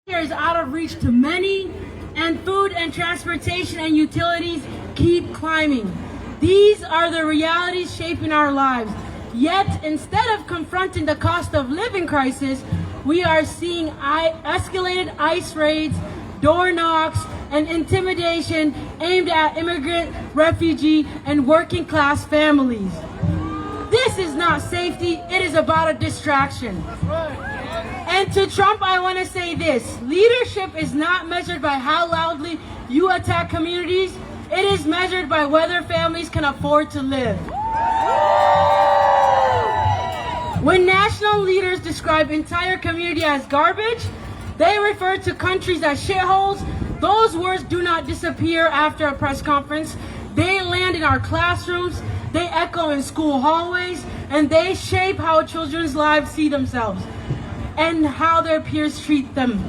Is out of reach to many, and food and transportation and utilities keep climbing. These are the realities shaping our lives. Yet, instead of confronting the cost of living crisis, we are seeing escalated ICE raids, door knocks, and intimidation aimed at immigrant, refugee, and working class families. This is not safety, it is about a distraction. And to Trump, I want to say this. Leadership is not measured by how loudly you attack communities. It is measured by whether families can afford to live. When national leaders describe entire community as garbage, they refer to countries as shitholes. Those words do not disappear after a press conference. They land in our classrooms, they echo in school hallways, and they shape how children's lives see themselves and how their peers treat them.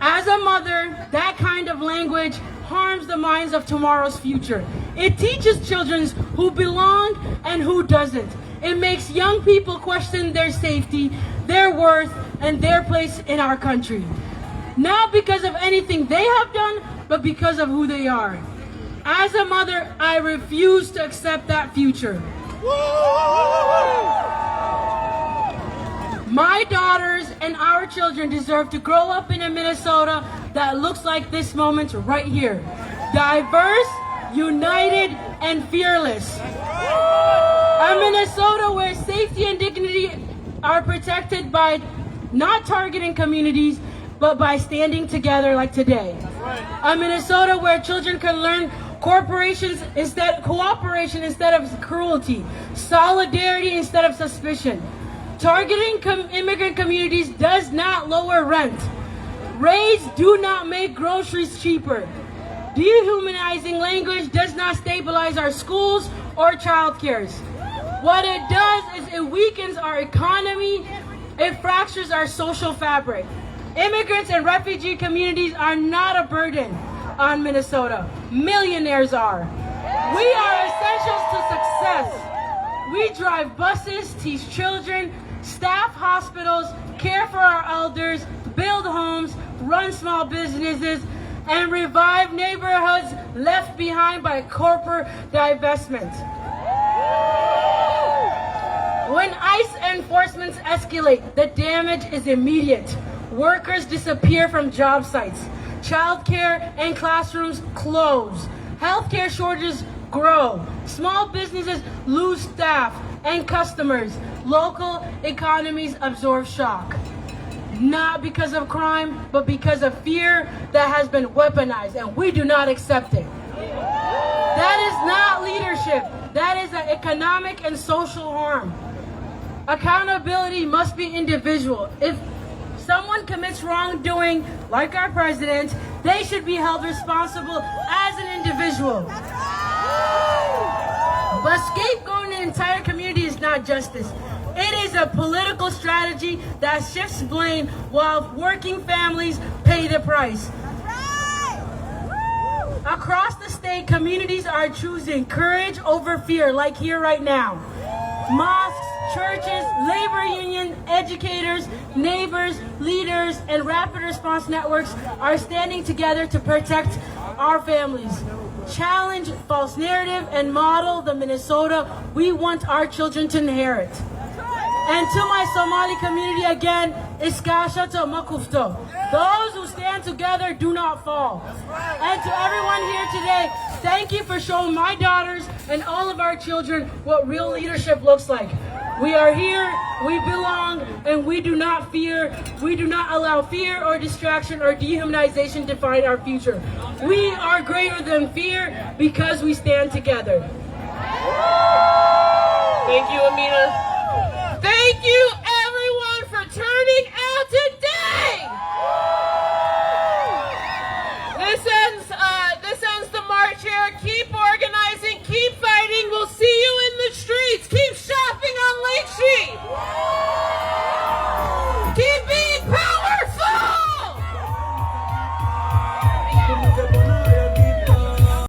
As a mother, that kind of language harms the minds of tomorrow's future. It teaches children who belong and who doesn't. It makes young people question their safety, their worth, and their place in our country. Not because of anything they have done, but because of who they are. As a mother, I refuse to accept that future. My daughters and our children deserve to grow up in a Minnesota that looks like this moment right here. Diverse, united, and fearless. A Minnesota where safety and dignity are protected by not targeting communities, but by standing together like today. A Minnesota where children can learn cooperation instead of cruelty, solidarity instead of suspicion. Targeting immigrant communities does not lower rent. Raids do not make groceries cheaper. Dehumanizing language does not stabilize our schools or childcares. What it does is it weakens our economy, it fractures our social fabric. Immigrants and refugee communities are not a burden on Minnesota. Millionaires are. We are essentials to success. We drive buses, teach children, staff hospitals, care for our elders, build homes, run small businesses, and revive neighborhoods left behind by corporate divestment. When ICE enforcements escalate, the damage is immediate. Workers disappear from job sites. Childcare and classrooms close. Healthcare shortages grow. Small businesses lose staff and customers. Local economies absorb shock. Not because of crime, but because of fear that has been weaponized, and we do not accept it. That is not leadership. That is an economic and social harm. Accountability must be individual. If someone commits wrongdoing, like our president, they should be held responsible as an individual. But scapegoating an entire community is not justice. It is a political strategy that shifts blame while working families pay the price. Across the state, communities are choosing courage over fear, like here right now. Mosques, churches, labor unions, educators, neighbors, leaders, and rapid response networks are standing together to protect our families. Challenge false narrative and model the Minnesota we want our children to inherit. And to my Somali community again, Iskashato Makufto. Those who stand together do not fall. And to everyone here today, thank you for showing my daughters and all of our children what real leadership looks like. We are here, we belong, and we do not fear. We do not allow fear or distraction or dehumanization to define our future. We are greater than fear because we stand together. Thank you, Amina. Thank you,